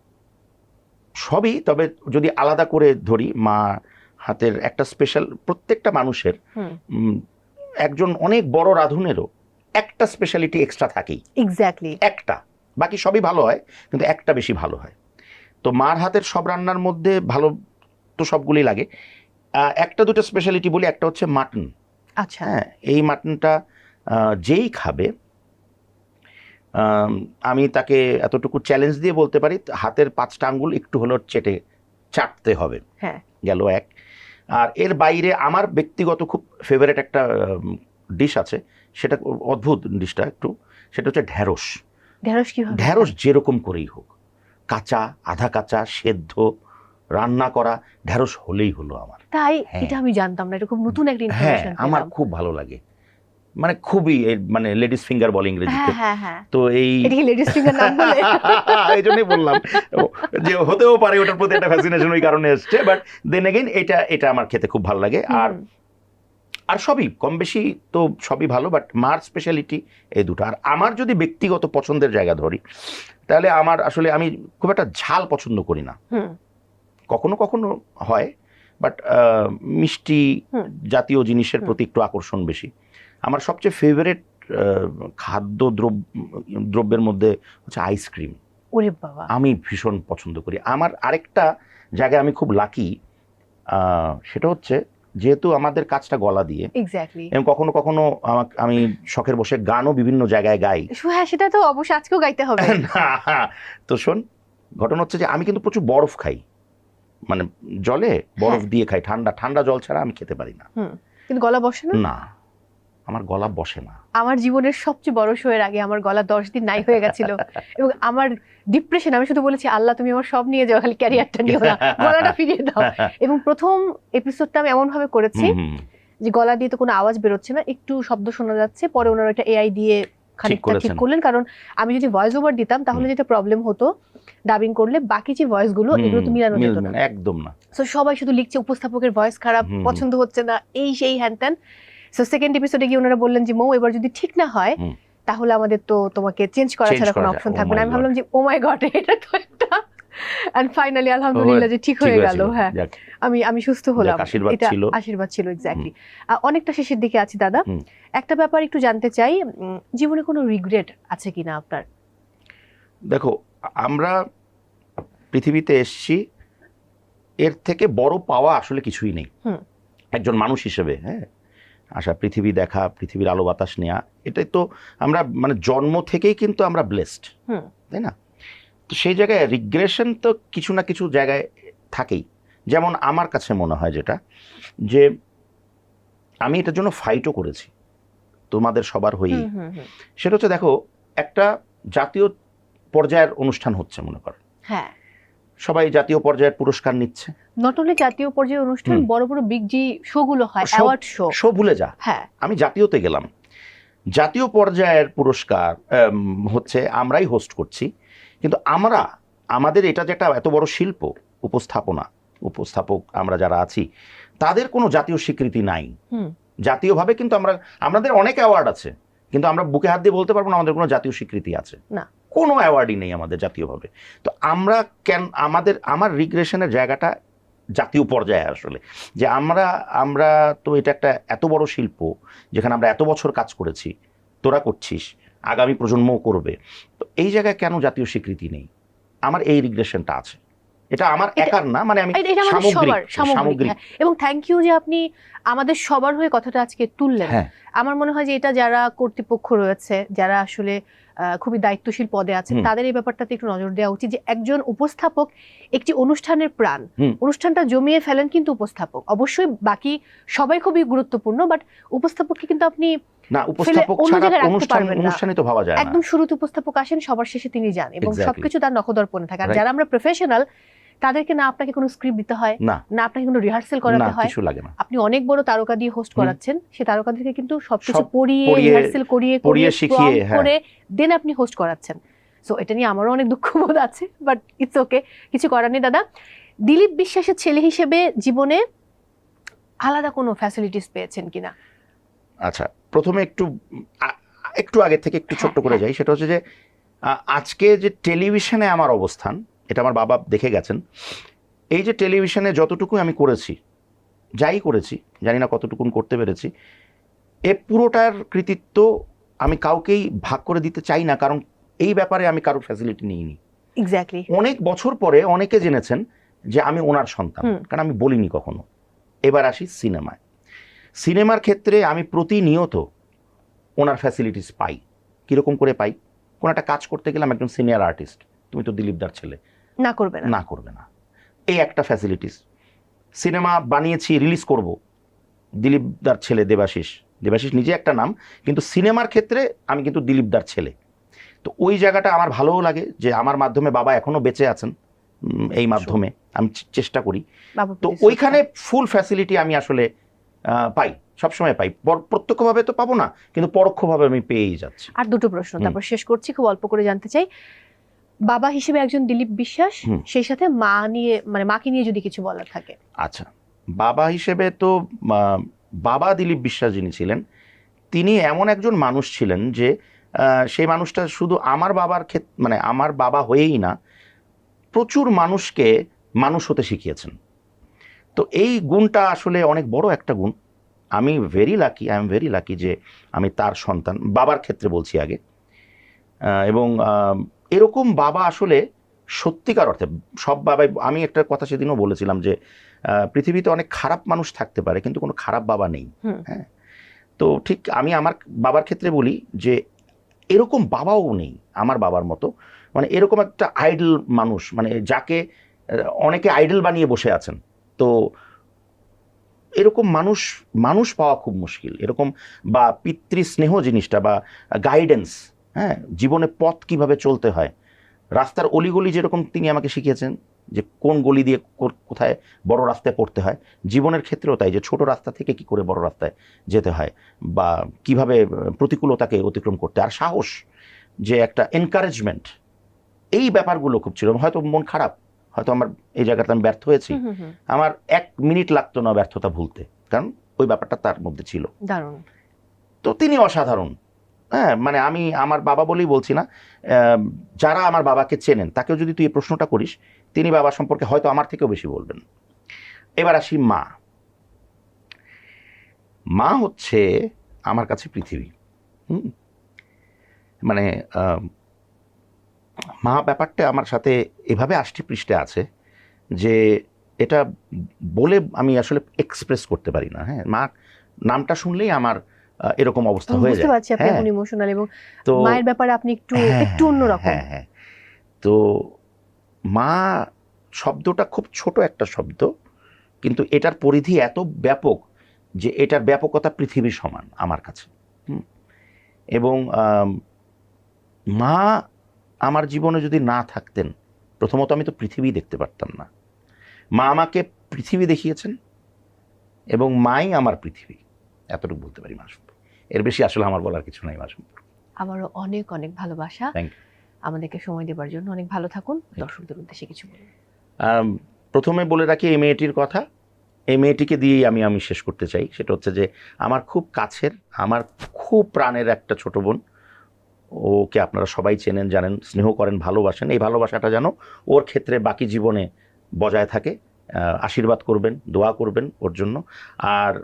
Speaker 2: সবই, তবে যদি আলাদা করে ধরি, মা হাতের একটা স্পেশাল, প্রত্যেকটা মানুষের একজন অনেক বড় রাঁধুনেরও একটা স্পেশালিটি এক্সট্রা থাকেই।
Speaker 1: এক্স্যাক্টলি,
Speaker 2: একটা, বাকি সবই ভালো হয় কিন্তু একটা বেশি ভালো হয়। তো মার হাতের সব রান্নার মধ্যে ভালো তো সবগুলোই লাগে, একটা দুটো স্পেশালিটি বলি। একটা হচ্ছে মাটন।
Speaker 1: আচ্ছা,
Speaker 2: হ্যাঁ, এই মাটনটা যেই খাবে, আমি তাকে এতটুকু চ্যালেঞ্জ দিয়ে বলতে পারি, হাতের 5টা আঙ্গুল একটু হলেও চাটতে হবে।
Speaker 1: হ্যাঁ,
Speaker 2: গেল এক। আর এর বাইরে আমার ব্যক্তিগত খুব ফেভারিট একটা ডিশ আছে, সেটা অদ্ভুত ডিশটা একটু, সেটা হচ্ছে ঢ্যাঁড়স।
Speaker 1: ঢেঁড়স কিভাবে?
Speaker 2: ঢ্যাঁড়স যেরকম করেই হোক, কাঁচা, আধা কাঁচা, সেদ্ধ, রান্না করা, ঢ্যাঁড়স হলেই হলো আমার।
Speaker 1: তাই?
Speaker 2: হ্যাঁ।
Speaker 1: এটা আমি জানতাম না, এটা খুব নতুন একটা
Speaker 2: হ্যাঁ,
Speaker 1: ইনফরমেশন।
Speaker 2: আমার খুব ভালো লাগে, মানে খুবই, মানে লেডিস ফিঙ্গার বলে ইংরেজিতে।
Speaker 1: হ্যাঁ।
Speaker 2: তো এই
Speaker 1: এটা কি লেডিস ফিঙ্গার নাম বলে?
Speaker 2: এই জন্যই বললাম যে হতেও পারে ওটার প্রতি একটা ফ্যাসিনেশন ওই কারণে এসছে, বাট দেন এগেইন এটা আমার খেতে খুব ভালো লাগে। আর সবই কম বেশি তো সবই ভালো, বাট মার স্পেশালিটি এই দুটো। আর আমার যদি ব্যক্তিগত পছন্দের জায়গা ধরি, তাহলে আমার আসলে, আমি খুব একটা ঝাল পছন্দ করি না, কখনো কখনো হয়, বাট মিষ্টি জাতীয় জিনিসের প্রতি একটু আকর্ষণ বেশি। আমার সবচেয়ে ফেভারিট দ্রব্যের মধ্যে হচ্ছে আইসক্রিম।
Speaker 1: ওরে বাবা,
Speaker 2: আমি ভীষণ পছন্দ করি। আমার আরেকটা জায়গায় আমি খুব লাকি, সেটা হচ্ছে যেহেতু আমাদের কাজটা গলা দিয়ে,
Speaker 1: এক্স্যাক্টলি,
Speaker 2: এবং কখনো কখনো আমি শখের বসে গানও বিভিন্ন জায়গায় গাই।
Speaker 1: হ্যাঁ, সেটা তো অবশ্যই আজকেও গাইতে হবে।
Speaker 2: তো শোন, ঘটনা হচ্ছে যে আমি কিন্তু প্রচুর বরফ খাই, মানে জলে বরফ দিয়ে খাই, ঠান্ডা জল ছাড়া আমি খেতে পারি না।
Speaker 1: কিন্তু গলা বসে না?
Speaker 2: না, আমার গলা বসে না।
Speaker 1: আমার জীবনের সবচেয়ে বড় শোয়ের আগে আমার গলা 10 দিন নাই হয়ে গেছিল, এবং আমার ডিপ্রেশন, আমি শুধু বলেছি আল্লাহ তুমি আমার সব নিয়ে যাও, খালি ক্যারিয়ারটা নিও না, গলাটা ফিরিয়ে দাও। এবং প্রথম এপিসোডটা আমি এমন ভাবে করেছি যে গলা দিয়ে তো কোনো আওয়াজ বেরোচ্ছে না, একটু শব্দ শোনা যাচ্ছে, পরে ওনারা একটা এআই দিয়ে খানিকটা ঠিক করলেন। কারণ আমি যদি ভয়েস ওভার দিতাম তাহলে যেটা প্রবলেম হতো, ডাবিং করলে বাকি যে ভয়েস গুলো এগুলো তো মিলানো যেত না,
Speaker 2: একদম না।
Speaker 1: সো সবাই শুধু লিখছে উপস্থাপকের ভয়েস খারাপ, পছন্দ হচ্ছে না, এই সেই হ্যান ত্যান। সো সেকেন্ড এপিসোডে গিয়ে ওনারা বললেন যে মৌ, এবার যদি ঠিক না হয় তাহলে আমাদের তো তোমাকে চেঞ্জ করা ছাড়া কোনো অপশন থাকবে না। আমি ভাবলাম যে ও মাই গড, এটা তো একটা, এন্ড ফাইনালি আলহামদুলিল্লাহ যে ঠিক হয়ে গেল। হ্যাঁ, আমি সুস্থ হলাম, এটা আশীর্বাদ ছিল। এক্স্যাক্টলি। অনেকটা শেষের দিকে আছি দাদা, একটা ব্যাপার একটু জানতে চাই, জীবনে কোনো রিগ্রেট আছে কিনা আপনার?
Speaker 2: দেখো, আমরা পৃথিবীতে এসেছি, এর থেকে বড় পাওয়া আসলে কিছুই নেই একজন মানুষ হিসেবে। হ্যাঁ, আশা, পৃথিবী দেখা, পৃথিবীর আলো বাতাস নেওয়া, এটাই তো আমরা, মানে জন্ম থেকেই কিন্তু আমরা ব্লেসড, তাই না? তো সেই জায়গায় রিগ্রেশন তো কিছু না কিছু জায়গায় থাকেই। যেমন আমার কাছে মনে হয় যেটা, যে আমি এটার জন্য ফাইটও করেছি তোমাদের সবার হয়েই। সেটা হচ্ছে, দেখো, একটা জাতীয় পর্যায়ের অনুষ্ঠান হচ্ছে, মনে করো,
Speaker 1: হ্যাঁ,
Speaker 2: সবাই জাতীয় পর্যায়ের পুরস্কার নিচ্ছে।
Speaker 1: নট অনলি জাতীয় পর্যায়ের অনুষ্ঠান, বড় বড় বিগ জি শো গুলো হয়, অ্যাওয়ার্ড শো ভুলে
Speaker 2: যা। হ্যাঁ, আমি জাতীয়তে গেলাম, জাতীয় পর্যায়ের পুরস্কার হচ্ছে, আমরাই হোস্ট করছি, কিন্তু আমাদের এটা যেটা এত বড় শিল্প, উপস্থাপক আমরা যারা আছি, তাদের কোনো জাতীয় স্বীকৃতি নাই জাতীয়ভাবে। কিন্তু আমাদের অনেক অ্যাওয়ার্ড আছে, কিন্তু আমরা বুকে হাত দিয়ে বলতে পারবো না আমাদের কোনো জাতীয় স্বীকৃতি আছে না, কোনো অ্যাওয়ার্ডই নেই আমাদের জাতীয়ভাবে। তো আমার রিগ্রেশনের জায়গাটা জাতীয় পর্যায়ে আসলে, যে আমরা তো এটা একটা এত বড় শিল্প, যেখানে আমরা এত বছর কাজ করেছি, তোরা করছিস, আগামী প্রজন্মও করবে, তো এই জায়গায় কেন জাতীয় স্বীকৃতি নেই? আমার এই রিগ্রেশনটা আছে। এটা আমার একার না, মানে আমি সামগ্রিক।
Speaker 1: এবং থ্যাংক ইউ যে আপনি আমাদের সবার হয়ে কথাটা আজকে তুললেন। আমার মনে হয় যে এটা যারা কর্তৃপক্ষ রয়েছে, যারা আসলে খুবই দায়িত্বশীল পদে আছেন, তাদের এই ব্যাপারটাতে একটু নজর দেওয়া উচিত, যে একজন উপস্থাপক একটি অনুষ্ঠানের প্রাণ, অনুষ্ঠানটা জমিয়ে ফেলেন কিন্তু উপস্থাপক, অবশ্যই বাকি সবাই খুবই গুরুত্বপূর্ণ, বাট উপস্থাপককে কিন্তু আপনি একদম শুরুতে উপস্থাপক আসেন, সবার শেষে তিনি যান, এবং সবকিছু তার নখদর্পণে থাকে। আর যারা আমরা প্রফেশনাল, তাদেরকে না আপনাকে কোনো স্ক্রিপ্ট দিতে হয়,
Speaker 2: না
Speaker 1: না আপনাকে কোনো রিহার্সেল
Speaker 2: না
Speaker 1: করাতে হয়,
Speaker 2: কিছু লাগে না,
Speaker 1: আপনি অনেক বড় তারকা দিয়ে হোস্ট করাচ্ছেন, সে তারকাদেরকে কিন্তু সবকিছু
Speaker 2: সব
Speaker 1: পড়িয়ে
Speaker 2: পড়িয়ে,
Speaker 1: রিহার্সেল করিয়ে
Speaker 2: পড়িয়ে শিখিয়ে,
Speaker 1: prompt
Speaker 2: হ্যাঁ।
Speaker 1: করে দেন আপনি হোস্ট করাচ্ছেন। সো এটা নিয়ে আমারও অনেক দুঃখবোধ আছে, বাট ইটস ওকে, কিছু করার নেই। দাদা, দিলীপ বিশ্বাসের ছেলে হিসেবে জীবনে আলাদা কোনো ফ্যাসিলিটিস পেয়েছেন কিনা?
Speaker 2: আচ্ছা, প্রথমে একটু আগে থেকে একটু ছোট্ট করে যাই। সেটা হচ্ছে যে আজকে যে টেলিভিশনে আমার অবস্থান, এটা আমার বাবা দেখে গেছেন। এই যে টেলিভিশনে যতটুকু আমি করেছি, যাই করেছি, জানি না কতটুকুন করতে পেরেছি, এ পুরোটার কৃতিত্ব আমি কাউকেই ভাগ করে দিতে চাই না, কারণ এই ব্যাপারে আমি কারোর ফ্যাসিলিটি নিইনি।
Speaker 1: এক্স্যাক্টলি।
Speaker 2: অনেক বছর পরে অনেকে জেনেছেন যে আমি ওনার সন্তান, কারণ আমি বলিনি কখনো। এবার আসি সিনেমায়। সিনেমার ক্ষেত্রে আমি প্রতিনিয়ত ওনার ফ্যাসিলিটিস পাই। কীরকম করে পাই? কোনো একটা কাজ করতে গেলাম, একজন সিনিয়র আর্টিস্ট, তুমি তো দিলীপদার ছেলে,
Speaker 1: না করবে না,
Speaker 2: না করবে না, এই একটা ফ্যাসিলিটিস। সিনেমা বানিয়েছি, রিলিজ করব, দিলীপদার ছেলে দেবাশিস নিজে একটা নাম, কিন্তু সিনেমার ক্ষেত্রে আমি কিন্তু দিলীপদার ছেলে। তো ওই জায়গাটা আমার ভালোও লাগে যে আমার মাধ্যমে বাবা এখনো বেঁচে আছেন, এই মাধ্যমে আমি চেষ্টা করি। তো ওইখানে ফুল ফ্যাসিলিটি আমি আসলে পাই, সবসময় পাই। প্রত্যক্ষভাবে তো পাবো না, কিন্তু পরোক্ষভাবে আমি পেয়েই যাচ্ছি।
Speaker 1: আর দুটো প্রশ্ন তারপর শেষ করছি, খুব অল্প করে জানতে চাই। বাবা হিসেবে একজন দিলীপ বিশ্বাস, সেই সাথে মা নিয়ে, মানে মাকে নিয়ে যদি কিছু বলার থাকে।
Speaker 2: আচ্ছা, বাবা হিসেবে তো বাবা দিলীপ বিশ্বাস যিনি ছিলেন, তিনি এমন একজন মানুষ ছিলেন যে সেই মানুষটা শুধু আমার বাবার মানে আমার বাবা হয়েই না, প্রচুর মানুষকে মানুষ হতে শিখিয়েছেন। তো এই গুণটা আসলে অনেক বড় একটা গুণ। আমি আই এম ভেরি লাকি যে আমি তার সন্তান, বাবার ক্ষেত্রে বলছি আগে। এবং এরকম বাবা আসলে সত্যিকার অর্থে, সব বাবাই, আমি একটা কথা সেদিনও বলেছিলাম যে পৃথিবীতে অনেক খারাপ মানুষ থাকতে পারে, কিন্তু কোনো খারাপ বাবা নেই। হ্যাঁ, তো ঠিক আমি আমার বাবার ক্ষেত্রে বলি যে এরকম বাবাও নেই আমার বাবার মতো, মানে এরকম একটা আইডল মানুষ, মানে যাকে অনেকে আইডল বানিয়ে বসে আছেন। তো এরকম মানুষ পাওয়া খুব মুশকিল, এরকম বা পিতৃস্নেহ জিনিসটা, বা গাইডেন্স, হ্যাঁ, জীবনে পথ কিভাবে চলতে হয়, রাস্তার অলিগলি যেরকম তিনি আমাকে শিখিয়েছেন যে কোন গলি দিয়ে কোথায় বড় রাস্তায় পড়তে হয়, জীবনের ক্ষেত্রেও তাই, যে ছোট রাস্তা থেকে কি করে বড় রাস্তায় যেতে হয়, বা কিভাবে প্রতিকূলতাকে অতিক্রম করতে, আর সাহস, যে একটা এনকারেজমেন্ট, এই ব্যাপারগুলো খুব ছিল। হয়তো মন খারাপ, হয়তো আমার এই জায়গাটা আমি ব্যর্থ হয়েছি, আমার 1 মিনিট লাগতো না ব্যর্থতা ভুলতে, কারণ ওই ব্যাপারটা তার মধ্যে ছিল।
Speaker 1: দারুণ।
Speaker 2: তো তিনি অসাধারণ। হ্যাঁ, মানে আমি আমার বাবা বলেই বলছি না, যারা আমার বাবাকে চেনেন তাকেও যদি তুই এই প্রশ্নটা করিস, তিনি বাবা সম্পর্কে হয়তো আমার থেকেও বেশি বলবেন। এবার আসি মা হচ্ছে আমার কাছে পৃথিবী। মানে মা ব্যাপারটা আমার সাথে এভাবে আষ্টি পৃষ্ঠে আছে যে এটা বলে আমি আসলে এক্সপ্রেস করতে পারি না। হ্যাঁ, মা নামটা শুনলেই আমার এরকম অবস্থা হয়ে যায়।
Speaker 1: বুঝতে পারছি আপনি এখন ইমোশনাল, এবং মায়ের ব্যাপারে আপনি একটু অন্যরকম।
Speaker 2: হ্যাঁ, তো মা শব্দটা খুব ছোট একটা শব্দ, কিন্তু এটার পরিধি এত ব্যাপক যে এটার ব্যাপকতা পৃথিবীর সমান আমার কাছে। এবং মা আমার জীবনে যদি না থাকতেন, প্রথমত আমি তো পৃথিবী দেখতে পারতাম না। মা আমাকে পৃথিবী দেখিয়েছেন, এবং মাই আমার পৃথিবী, এতটুকু বলতে পারি মা সম্পর্কে। এর বেশি আসলে আমার বলার কিছু নাই মা সম্পর্কে।
Speaker 1: আমারও অনেক অনেক ভালোবাসা। আমাদেরকে সময় দেওয়ার জন্য অনেক ভালো থাকুন। দর্শকদের উদ্দেশ্যে কিছু বলুন।
Speaker 2: প্রথমে বলে রাখি এই মেয়েটির কথা, এই মেয়েটিকে দিয়েই আমি শেষ করতে চাই। সেটা হচ্ছে যে আমার খুব কাছের, আমার খুব প্রাণের একটা ছোট বোন। ওকে আপনারা সবাই চেনেন, জানেন, স্নেহ করেন, ভালোবাসেন। এই ভালোবাসাটা যেন ওর ক্ষেত্রে বাকি জীবনে বজায় থাকে। আশীর্বাদ করবেন, দোয়া করবেন ওর জন্য। আর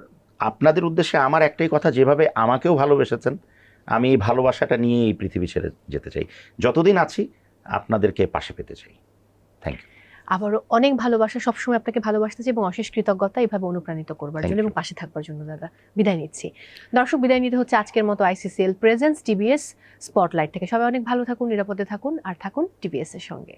Speaker 2: আপনাদের উদ্দেশ্যে আমার একটাই কথা, যেভাবে আমাকেও ভালোবেসেছেন, আমি এই ভালোবাসাটা নিয়ে এই পৃথিবী ছেড়ে যেতে চাই। যতদিন আছি আপনাদেরকে পাশে পেতে চাই। Thank you.
Speaker 1: আবারও অনেক ভালোবাসা, সবসময় আপনাকে ভালোবাসতে চাই, এবং অশেষ কৃতজ্ঞতা এভাবে অনুপ্রাণিত করবার জন্য এবং পাশে থাকবার জন্য। দাদা, বিদায় নিচ্ছি। দর্শক, বিদায় নিতে হচ্ছে আজকের মতো ICCL প্রেজেন্স টিবিএস স্পটলাইট থেকে। সবাই অনেক ভালো থাকুন, নিরাপদে থাকুন, আর থাকুন টিবিএস এর সঙ্গে।